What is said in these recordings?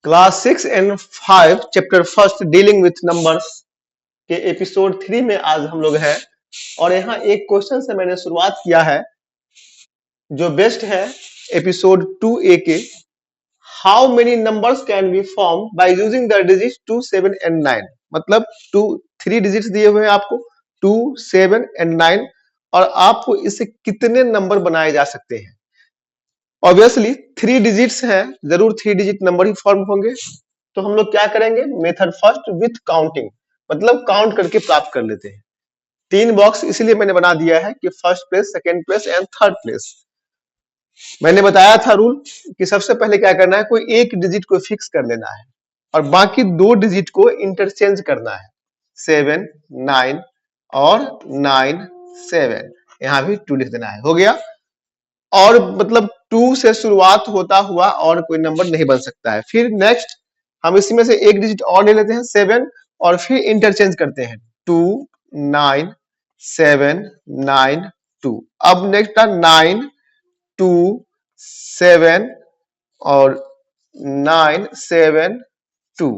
Class 6 and 5 chapter first dealing with numbers के episode 3 में आज हम लोग हैं। और यहाँ एक क्वेश्चन से मैंने शुरुआत किया है जो बेस्ट है एपिसोड 2A के। How many numbers can be form by using the digit 2, 7 and 9। मतलब 3 डिजिट्स दिए हुए हैं आपको 2, 7 एंड 9 और आपको इससे कितने नंबर बनाए जा सकते हैं। ऑब्वियसली 3 डिजिट्स हैं, जरूर 3 डिजिट नंबर ही फॉर्म होंगे। तो हम लोग क्या करेंगे, मेथड फर्स्ट विथ काउंटिंग, मतलब काउंट करके प्राप्त कर लेते हैं। 3 बॉक्स इसलिए मैंने बना दिया है कि first place, second place and third place. मैंने बताया था रूल कि सबसे पहले क्या करना है, कोई एक डिजिट को फिक्स कर लेना है और बाकी 2 डिजिट को इंटरचेंज करना है। 7, 9 और 9, 7, यहां भी 2 लिख देना है, हो गया। और मतलब 2 से शुरुआत होता हुआ और कोई नंबर नहीं बन सकता है। फिर नेक्स्ट हम इसी में से एक डिजिट और ले लेते हैं 7 और फिर इंटरचेंज करते हैं 2, 9, 7, 9, 2। अब नेक्स्ट 9, 2, 7 और 9, 7, 2।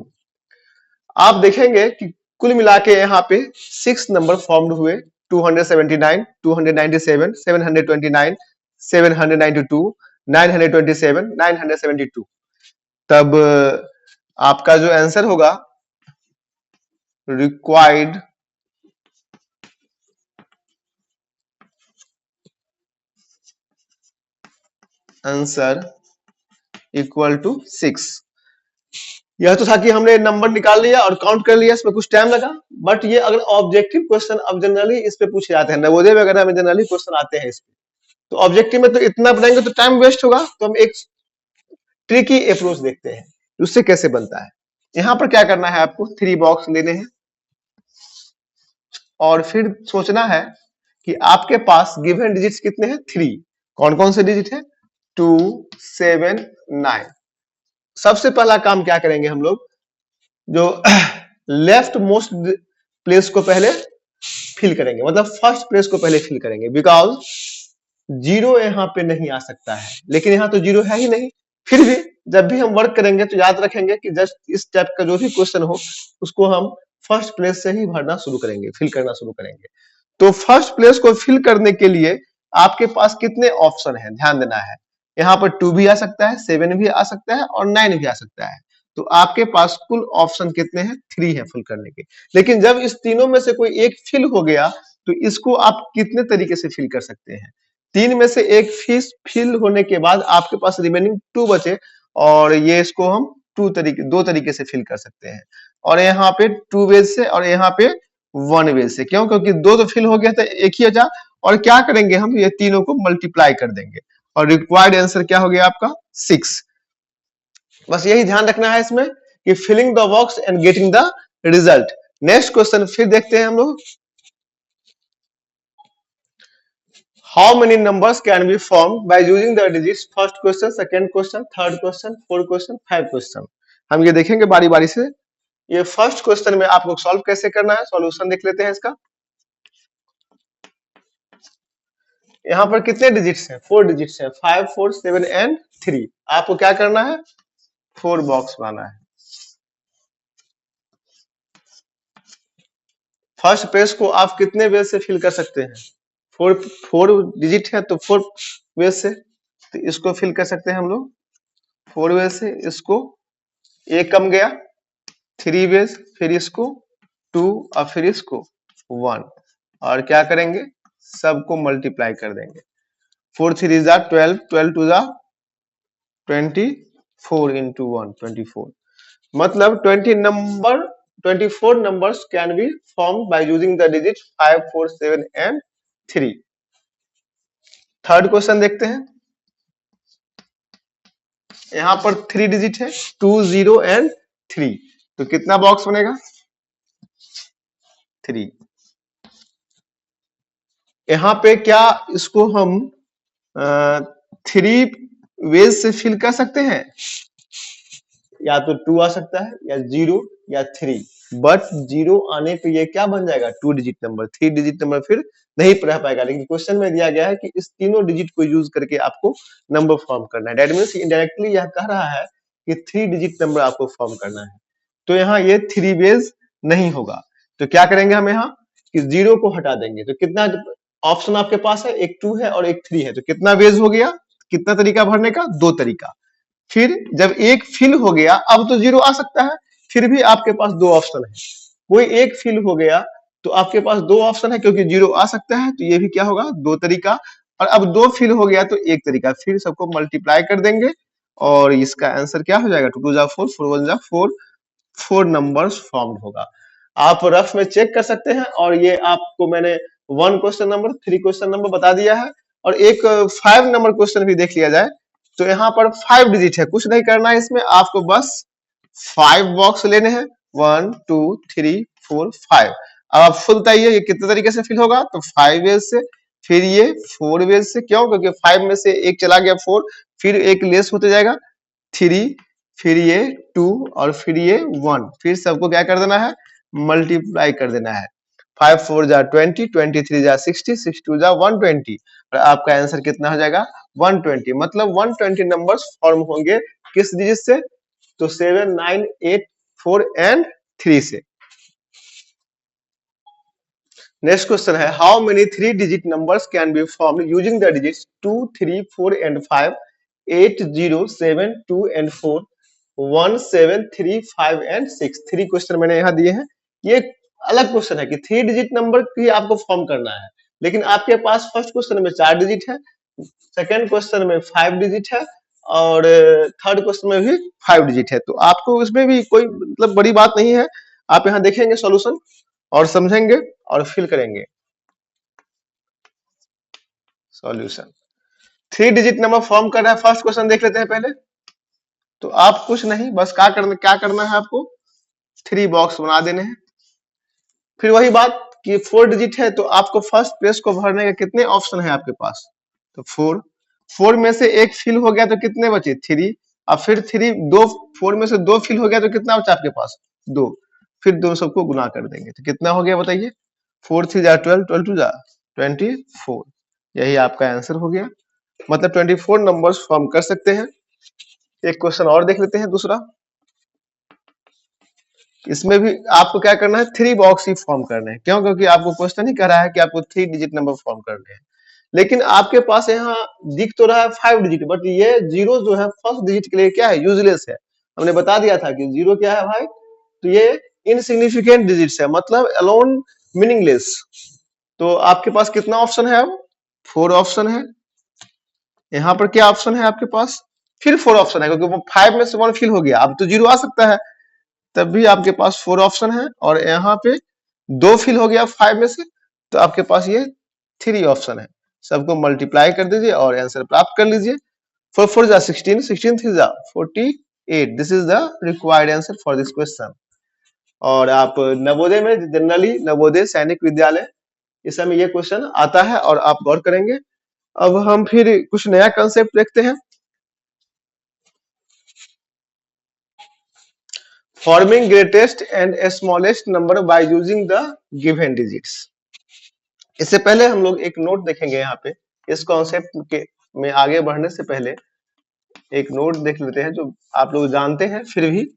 आप देखेंगे कि कुल मिला के यहाँ पे 6 नंबर फॉर्म्ड हुए, 279, 297, 729, 792, 927, 972। तब आपका जो आंसर होगा रिक्वायर्ड आंसर इक्वल टू 6। यह तो था कि हमने नंबर निकाल लिया और काउंट कर लिया, इसमें कुछ टाइम लगा। बट ये अगर ऑब्जेक्टिव क्वेश्चन अब जनरली इस पे पूछे जाते हैं, नवोदय वगैरह में जनरली क्वेश्चन आते हैं इस पे, तो ऑब्जेक्टिव में तो इतना बनाएंगे तो टाइम वेस्ट होगा। तो हम एक ट्रिकी अप्रोच देखते हैं उससे कैसे बनता है। यहां पर क्या करना है, आपको 3 बॉक्स लेने हैं और फिर सोचना है कि आपके पास गिवन डिजिट्स कितने हैं, 3। कौन कौन से डिजिट है, 2, 7, 9। सबसे पहला काम क्या करेंगे हम लोग, जो लेफ्ट मोस्ट प्लेस को पहले फिल करेंगे, मतलब फर्स्ट प्लेस को पहले फिल करेंगे। बिकॉज 0 यहाँ पे नहीं आ सकता है, लेकिन यहाँ तो 0 है ही नहीं। फिर भी जब भी हम वर्क करेंगे तो याद रखेंगे कि जस्ट इस टाइप का जो भी क्वेश्चन हो उसको हम फर्स्ट प्लेस से ही भरना शुरू करेंगे, फिल करना शुरू करेंगे। तो फर्स्ट प्लेस को फिल करने के लिए आपके पास कितने ऑप्शन है, ध्यान देना है। यहाँ पर 2 भी आ सकता है, 7 भी आ सकता है और 9 भी आ सकता है। तो आपके पास कुल ऑप्शन कितने हैं, 3 है फिल करने के। लेकिन जब इस तीनों में से कोई एक फिल हो गया तो इसको आप कितने तरीके से फिल कर सकते हैं। 3 में से एक फिल होने के बाद आपके पास रिमेनिंग 2 बचे और ये इसको हम 2 तरीके से फिल कर सकते हैं। और यहाँ पे 2 वेज से और यहाँ पे 1 वेज से। क्यों, क्योंकि 2 तो फिल हो गया था, एक ही बचा। और क्या करेंगे हम, ये तीनों को मल्टीप्लाई कर देंगे और रिक्वायर्ड आंसर क्या हो गया आपका, 6। बस यही ध्यान रखना है इसमें कि filling the box and getting the result. Next question फिर देखते हैं हम लोग। How many numbers can be form by using the digits, first question, second question, third question, fourth question, 5 question. हम ये देखेंगे बारी बारी से। ये फर्स्ट क्वेश्चन में आप लोग सॉल्व कैसे करना है, सॉल्यूशन देख लेते हैं इसका। यहाँ पर कितने डिजिट्स हैं, 4 डिजिट्स हैं, 5, 4, 7 एंड 3। आपको क्या करना है, 4 बॉक्स बनाना है। फर्स्ट पेज को आप कितने वेज से फिल कर सकते हैं, 4 डिजिट है तो 4 वेज से, तो इसको फिल कर सकते हैं हम लोग 4 वेज से। इसको एक कम गया, 3 वेज, फिर इसको 2 और फिर इसको 1 और क्या करेंगे, सबको मल्टीप्लाई कर देंगे। 4 3 जा 12, 12 2 जा 24 into 1 24। मतलब 24 numbers can be formed by using the digits 5, 4, 7 and 3। Third question देखते हैं। यहाँ पर 3 डिजिट है, 2, 0 एंड 3। तो कितना बॉक्स बनेगा, 3। यहाँ पे क्या इसको हम 3 वेज से फिल कर सकते हैं, या तो 2 आ सकता है या 0 या 3। बट 0 आने पे ये क्या बन जाएगा, 2 डिजिट नंबर। 3 डिजिट नंबर फिर नहीं रह पाएगा। लेकिन क्वेश्चन में दिया गया है कि इस तीनों डिजिट को यूज करके आपको नंबर फॉर्म करना है। दैट मींस इनडायरेक्टली यह कह रहा है कि 3 डिजिट नंबर आपको फॉर्म करना है, तो यहाँ ये 3 बेस नहीं होगा। तो क्या करेंगे हम यहाँ कि 0 को हटा देंगे। तो कितना ऑप्शन आपके पास है, एक 2 है और एक 3 है, तो कितना बेस हो गया, कितना तरीका भरने का, 2 तरीका। फिर जब एक फिल हो गया, अब तो 0 आ सकता है, फिर भी आपके पास 2 ऑप्शन है। कोई एक फिल हो गया तो आपके पास 2 ऑप्शन है, क्योंकि 0 आ सकता है, तो ये भी क्या होगा, 2 तरीका। और अब 2 फिल हो गया तो एक तरीका, फिर सबको मल्टीप्लाई कर देंगे और इसका आंसर क्या हो जाएगा, 2 2 जा 4, 4 1 जा 4, 4 नंबर्स फॉर्म्ड होगा। आप रफ में चेक कर सकते हैं, और ये आपको मैंने 1 क्वेश्चन नंबर, 3 क्वेश्चन नंबर बता दिया है, और एक 5 नंबर क्वेश्चन भी देख लिया जाए। तो यहाँ पर 5 डिजिट है, कुछ नहीं करना है इसमें, आपको बस 5 बॉक्स लेने हैं, 1 2 3 4 5। अब आप खुद बताइए ये कितने तरीके से फिल होगा, तो 5 वेज से, फिर ये 4 वेज से, क्यों, क्योंकि 5 में से एक चला गया 4, फिर एक लेस होते जाएगा 3, फिर ये 2 और फिर ये 1, फिर सबको क्या कर देना है, मल्टीप्लाई कर देना है। 5 4 जा 20, 23 जा 60, 62 जा 120, और आपका आंसर कितना हो जाएगा, 120। मतलब 120 नंबर्स फॉर्म होंगे किस डिजिट से, तो 7 9 8 4 एंड 3 से। नेक्स्ट क्वेश्चन है, how many 3 digit numbers can be formed using the digits 2 3 4 and 5, 8 0 7 2 and 4, 1 7 3 5 and 6। 3 question मैंने यहाँ दिए हैं। ये अलग क्वेश्चन है कि 3 डिजिट नंबर की आपको फॉर्म करना है, लेकिन आपके पास फर्स्ट क्वेश्चन में 4 डिजिट है, सेकंड क्वेश्चन में 5 डिजिट है, और थर्ड क्वेश्चन में भी 5 डिजिट है। तो आपको इसमें भी कोई मतलब बड़ी बात नहीं है, आप यहाँ देखेंगे सॉल्यूशन और समझेंगे और फिल करेंगे सॉल्यूशन। 3 डिजिट नंबर फॉर्म कर रहा है, फर्स्ट क्वेश्चन देख लेते हैं पहले। तो आप कुछ नहीं, बस क्या करना है आपको, 3 बॉक्स बना देने हैं। फिर वही बात कि 4 डिजिट है, तो आपको फर्स्ट प्लेस को भरने के कितने ऑप्शन है आपके पास, तो 4। 4 में से एक फिल हो गया तो कितने बचे, 3। अब फिर 3 दो, 4 में से 2 फिल हो गया तो कितना बचा आपके पास, 2। फिर दोनों सबको गुना कर देंगे तो कितना हो गया बताइए, 4 3 जा 12, 12 2 जा 24। यही आपका आंसर हो गया। मतलब 24 नंबर्स फॉर्म कर सकते हैं। एक क्वेश्चन और देख लेते हैं दूसरा। इसमें भी आपको क्या करना है, 3 बॉक्स ही फॉर्म करने हैं, क्यों, क्योंकि आपको क्वेश्चन ही कह रहा है कि आपको 3 डिजिट नंबर फॉर्म करने हैं। लेकिन आपके पास यहाँ दिख तो रहा है 5 डिजिट, बट ये 0 जो है फर्स्ट डिजिट के लिए क्या है, यूजलेस है। हमने बता दिया था कि 0 क्या है भाई, तो ये इनसिग्निफिकेंट डिजिट्स है, मतलब अलोन मीनिंगलेस। तो आपके पास कितना ऑप्शन है, अब 4 ऑप्शन है। यहाँ पर क्या ऑप्शन है आपके पास, फिर 4 ऑप्शन है, क्योंकि वो 5 में से 1 फिल हो गया, अब तो 0 आ सकता है, तब भी आपके पास 4 ऑप्शन है। और यहाँ पे 2 फिल हो गया 5 में से, तो आपके पास ये 3 ऑप्शन है। सबको मल्टीप्लाई कर दीजिए और आंसर प्राप्त कर लीजिए। 4 4 जा 16, 16 3 जा 48। This is the required answer for this question. और आप नवोदय में, जनरली नवोदय सैनिक विद्यालय, इस समय ये क्वेश्चन आता है और आप गौर करेंगे। अब हम फिर कुछ नया कंसेप्ट देखते हैं, forming greatest and smallest number by using the given digits. इससे पहले हम लोग एक नोट देखेंगे यहाँ पे, इस कॉन्सेप्ट के में आगे बढ़ने से पहले एक नोट देख लेते हैं जो आप लोग जानते हैं। फिर भी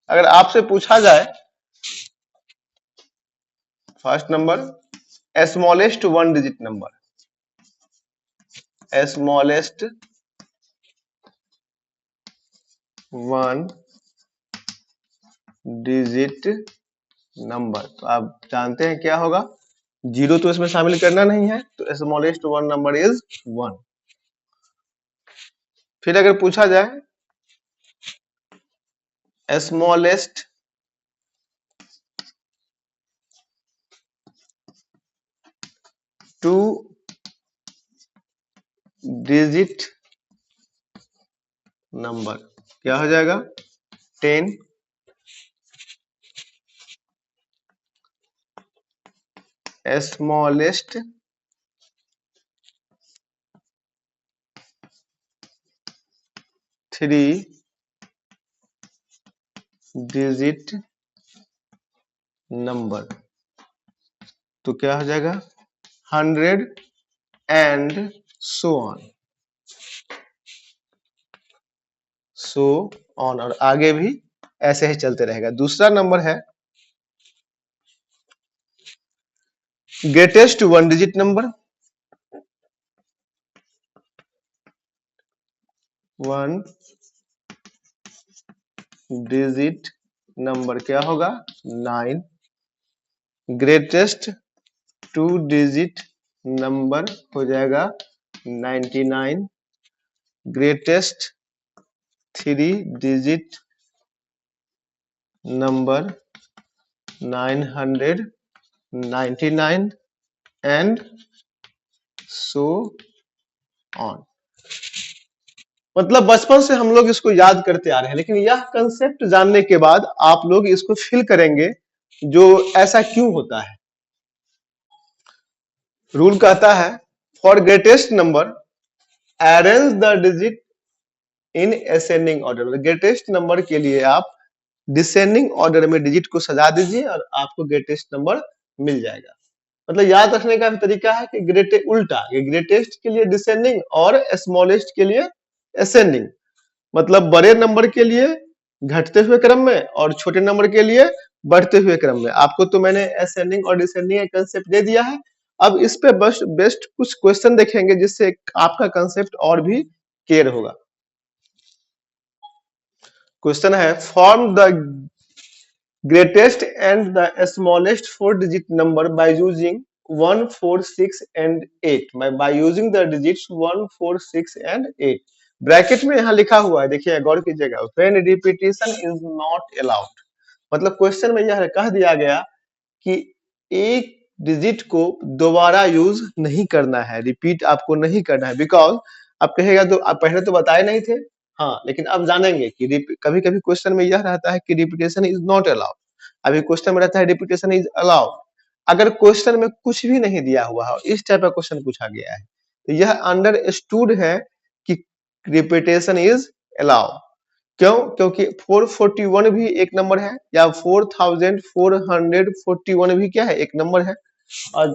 अगर आपसे पूछा जाए, first number smallest 1 digit number, smallest 1 digit number, तो आप जानते हैं क्या होगा, 0 तो इसमें शामिल करना नहीं है, तो स्मॉलेस्ट 1 नंबर इज 1। फिर अगर पूछा जाए स्मॉलेस्ट 2 डिजिट नंबर, क्या हो जाएगा, 10। स्मॉलेस्ट 3 डिजिट नंबर, तो क्या हो जाएगा, 100 and so on. So on, और आगे भी ऐसे ही चलते रहेगा। दूसरा नंबर है greatest one digit number. One digit number क्या होगा? 9। ग्रेटेस्ट टू डिजिट नंबर हो जाएगा 99। Greatest three digit number 999 and so on. मतलब बचपन से हम लोग इसको याद करते आ रहे हैं, लेकिन यह कंसेप्ट जानने के बाद आप लोग इसको फील करेंगे जो ऐसा क्यों होता है। रूल कहता है for greatest number arrange the digit in ascending order. Greatest number के लिए आप डिसेंडिंग ऑर्डर में डिजिट को सजा दीजिए और आपको ग्रेटेस्ट नंबर मिल जाएगा। मतलब याद रखने का तरीका है कि उल्टा, ये ग्रेटेस्ट के लिए डिसेंडिंग और स्मॉलेस्ट के लिए असेंडिंग। मतलब बड़े नंबर के लिए घटते हुए क्रम में और छोटे नंबर के लिए बढ़ते हुए क्रम में। आपको तो मैंने असेंडिंग और डिसेंडिंग का कंसेप्ट दे दिया है। अब इस पे बेस्ट कुछ क्वेश्चन देखेंगे जिससे आपका कंसेप्ट और भी क्लियर होगा। क्वेश्चन है form the greatest and the smallest 4 digit number by using 1, 4, 6 and 8। Bye using the digits 1, 4, 6 and 8। Bracket में यहाँ लिखा हुआ है, देखिए गौर कीजिएगा, when repetition is not allowed. मतलब क्वेश्चन में यह कह दिया गया कि एक डिजिट को दोबारा यूज नहीं करना है, रिपीट आपको नहीं करना है। बिकॉज आप कहेगा तो आप पहले तो बताए नहीं थे, हाँ, लेकिन अब जानेंगे कि कभी कभी क्वेश्चन में यह रहता है कि रिपीटेशन इज नॉट अलाउड, अभी क्वेश्चन में रहता है रिपीटेशन इज अलाउड। अगर क्वेश्चन में कुछ भी नहीं दिया हुआ है और इस टाइप का क्वेश्चन पूछा गया है तो यह अंडरस्टूड है कि रिपीटेशन इज अलाउड। क्यों? क्योंकि 441 भी एक नंबर है, या 4441 भी क्या है, एक नंबर है। और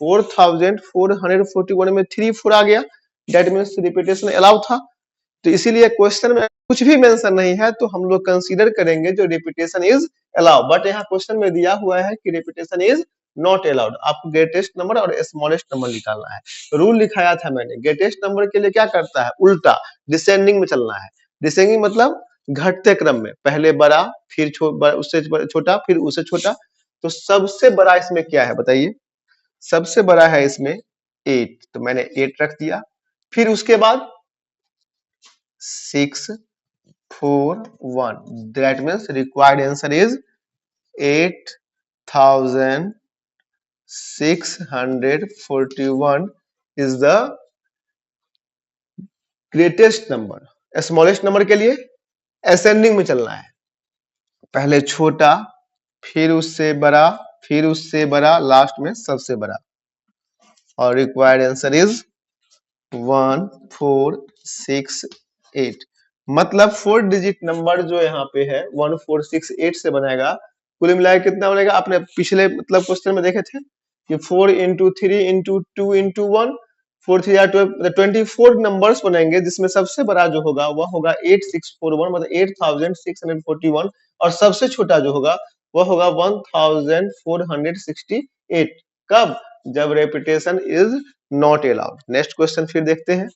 4441 में 3 4 आ गया, दैट मीन्स रिपीटेशन अलाउ था। तो इसीलिए क्वेश्चन में कुछ भी मेंशन नहीं है तो हम लोग कंसीडर करेंगे जो रिपीटेशन इज अलाउड। बट यहाँ क्वेश्चन में दिया हुआ है कि रिपीटेशन इज नॉट अलाउड। आपको ग्रेटेस्ट नंबर और स्मॉलेस्ट नंबर निकालना है। तो रूल लिखाया था मैंने, ग्रेटेस्ट नंबर के लिए क्या करता है, उल्टा डिसेंडिंग में चलना है। डिसेंडिंग मतलब घटते क्रम में, पहले बड़ा, फिर उससे छोटा, फिर उससे छोटा। तो सबसे बड़ा इसमें क्या है बताइए? सबसे बड़ा है इसमें 8, तो मैंने 8 रख दिया। फिर उसके बाद 6 4 1, that means required answer is 8641 is the greatest number। Smallest number के लिए असेंडिंग में चलना है, पहले छोटा, फिर उससे बड़ा, फिर उससे बड़ा, लास्ट में सबसे बड़ा। और रिक्वायर्ड आंसर इज 1 4 6 8। मतलब 4 डिजिट नंबर जो यहाँ पे है 1 4 6 8 से बनेगा। कुल मिलाकर कितना बनेगा? आपने पिछले मतलब क्वेश्चन में देखे थे कि 4 इंटू 3 इंटू 2 इंटू 1, 4 3 12, 24 नंबर्स बनेंगे, जिसमें सबसे बड़ा जो होगा वह होगा 8641, मतलब 8641। और सबसे छोटा जो होगा वह होगा 1468। कब? जब repetition is not allowed. Next question फिर देखते हैं।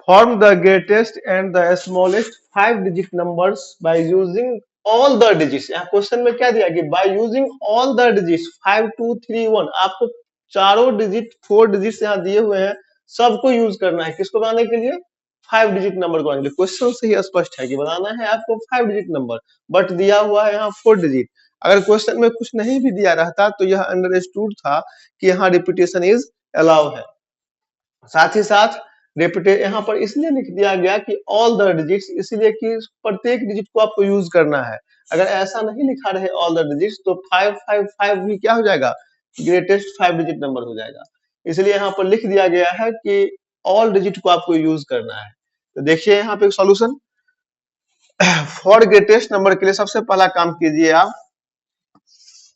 Form the greatest and the smallest 5 digit numbers by using all the digits। यहाँ क्वेश्चन में क्या दिया कि by using all the digits 5 2 3 1। आपको चारों डिजिट 4 डिजिट्स यहाँ दिए हुए हैं, सबको यूज करना है। किसको बनाने के लिए? 5 डिजिट नंबर को बनाने के लिए। क्वेश्चन से ही स्पष्ट है कि बनाना है आपको 5 डिजिट नंबर, बट दिया हुआ है यहाँ 4 डिजिट। अगर क्वेश्चन में कुछ नहीं भी दिया रहता तो यह अंडरस्टूड था कि यहाँ रिपीटेशन इज अलाउ है। साथ ही साथ रिपीटेड यहाँ पर इसलिए लिख दिया गया कि ऑल द डिजिट्स, इसलिए कि प्रत्येक डिजिट को आपको यूज करना है। अगर ऐसा नहीं लिखा रहे ऑल द डिजिट्स तो 555 भी क्या हो जाएगा, ग्रेटेस्ट 5 डिजिट नंबर हो जाएगा। इसलिए यहाँ पर लिख दिया गया है कि ऑल डिजिट को आपको यूज करना है। तो देखिए यहाँ पे सॉल्यूशन फॉर ग्रेटेस्ट नंबर के लिए सबसे पहला काम कीजिए, आप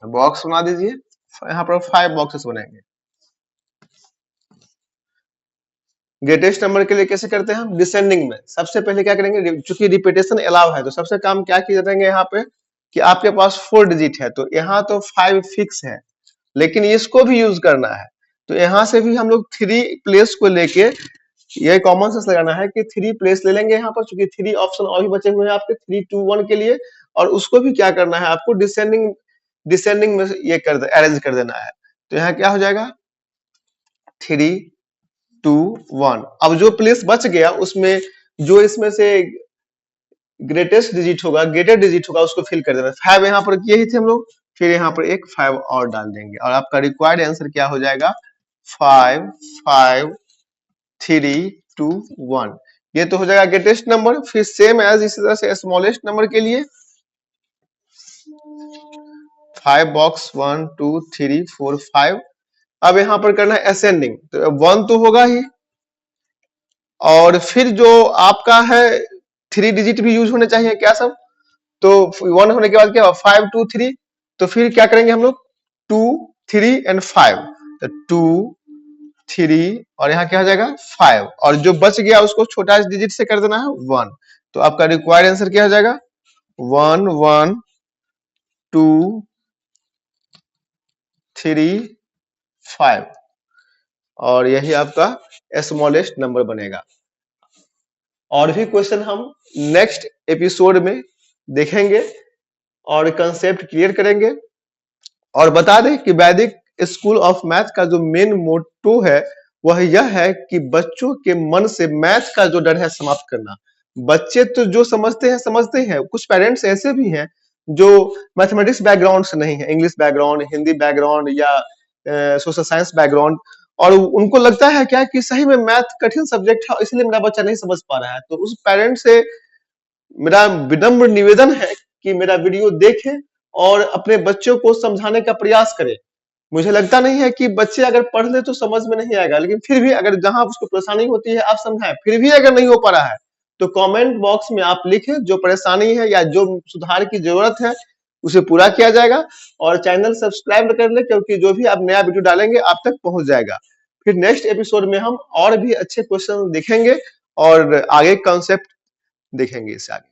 बॉक्स बना दीजिए। यहाँ पर 5 बॉक्सेस बनेंगे। ग्रेटेस्ट नंबर के लिए कैसे करते हैं हम? डिसेंडिंग में। सबसे पहले क्या करेंगे, चूंकि रिपीटेशन अलाउ है तो सबसे काम क्या किया जाएंगे यहाँ पे कि आपके पास 4 डिजिट है तो यहाँ तो 5 फिक्स है, लेकिन इसको भी यूज करना है। तो यहाँ से भी हम लोग 3 प्लेस को लेके ये कॉमन सेंस लगाना है कि 3 प्लेस ले लेंगे यहाँ पर, चूंकि 3 ऑप्शन और भी बचे हुए हैं आपके 3 2 1 के लिए, और उसको भी क्या करना है आपको, डिसेंडिंग डिसेंडिंग में ये कर अरेंज कर देना है। तो यहाँ क्या हो जाएगा 3 2 1। अब जो प्लेस बच गया उसमें जो इसमें से ग्रेटेस्ट डिजिट होगा, ग्रेटर डिजिट होगा, उसको फिल कर देना। 5 यहाँ पर किए ही थे हम लोग, फिर यहाँ पर एक 5 और डाल देंगे और आपका रिक्वायर्ड आंसर क्या हो जाएगा 5 5 3 2 1। ये तो हो जाएगा ग्रेटेस्ट नंबर। फिर सेम एज इसी तरह से स्मॉलेस्ट नंबर के लिए 5 बॉक्स 1 2 3 4 5। अब यहाँ पर करना है असेंडिंग, तो 1 तो होगा ही, और फिर जो आपका है 3 डिजिट भी यूज होने चाहिए क्या सब, तो 1 होने के बाद क्या 5 2 3, तो फिर क्या करेंगे हम लोग 2 3 एंड 5, तो 2 3 और यहाँ क्या हो जाएगा 5, और जो बच गया उसको छोटा डिजिट से कर देना है 1। तो आपका रिक्वायर्ड आंसर क्या हो जाएगा 1 1 2 3 5, और यही आपका स्मॉलेस्ट नंबर बनेगा। और भी क्वेश्चन हम नेक्स्ट एपिसोड में देखेंगे और कंसेप्ट क्लियर करेंगे। और बता दें कि वैदिक स्कूल ऑफ मैथ का जो मेन मोटो है वह यह है कि बच्चों के मन से मैथ का जो डर है समाप्त करना। बच्चे तो जो समझते हैं, कुछ पेरेंट्स ऐसे भी हैं जो मैथमेटिक्स बैकग्राउंड से नहीं है, इंग्लिश बैकग्राउंड, हिंदी बैकग्राउंड या सोशल साइंस बैकग्राउंड, और उनको लगता है क्या कि सही में मैथ कठिन सब्जेक्ट है इसलिए मेरा बच्चा नहीं समझ पा रहा है। तो उस पेरेंट से मेरा विनम्र निवेदन है कि मेरा वीडियो देखें और अपने बच्चों को समझाने का प्रयास करें। मुझे लगता नहीं है कि बच्चे अगर पढ़ ले तो समझ में नहीं आएगा, लेकिन फिर भी अगर जहां उसको परेशानी होती है आप समझाएं, फिर भी अगर नहीं हो पा रहा है तो कमेंट बॉक्स में आप लिखें जो परेशानी है या जो सुधार की जरूरत है उसे पूरा किया जाएगा। और चैनल सब्सक्राइब कर ले, क्योंकि जो भी आप नया वीडियो डालेंगे आप तक पहुंच जाएगा। फिर नेक्स्ट एपिसोड में हम और भी अच्छे क्वेश्चन देखेंगे और आगे कॉन्सेप्ट देखेंगे इससे आगे।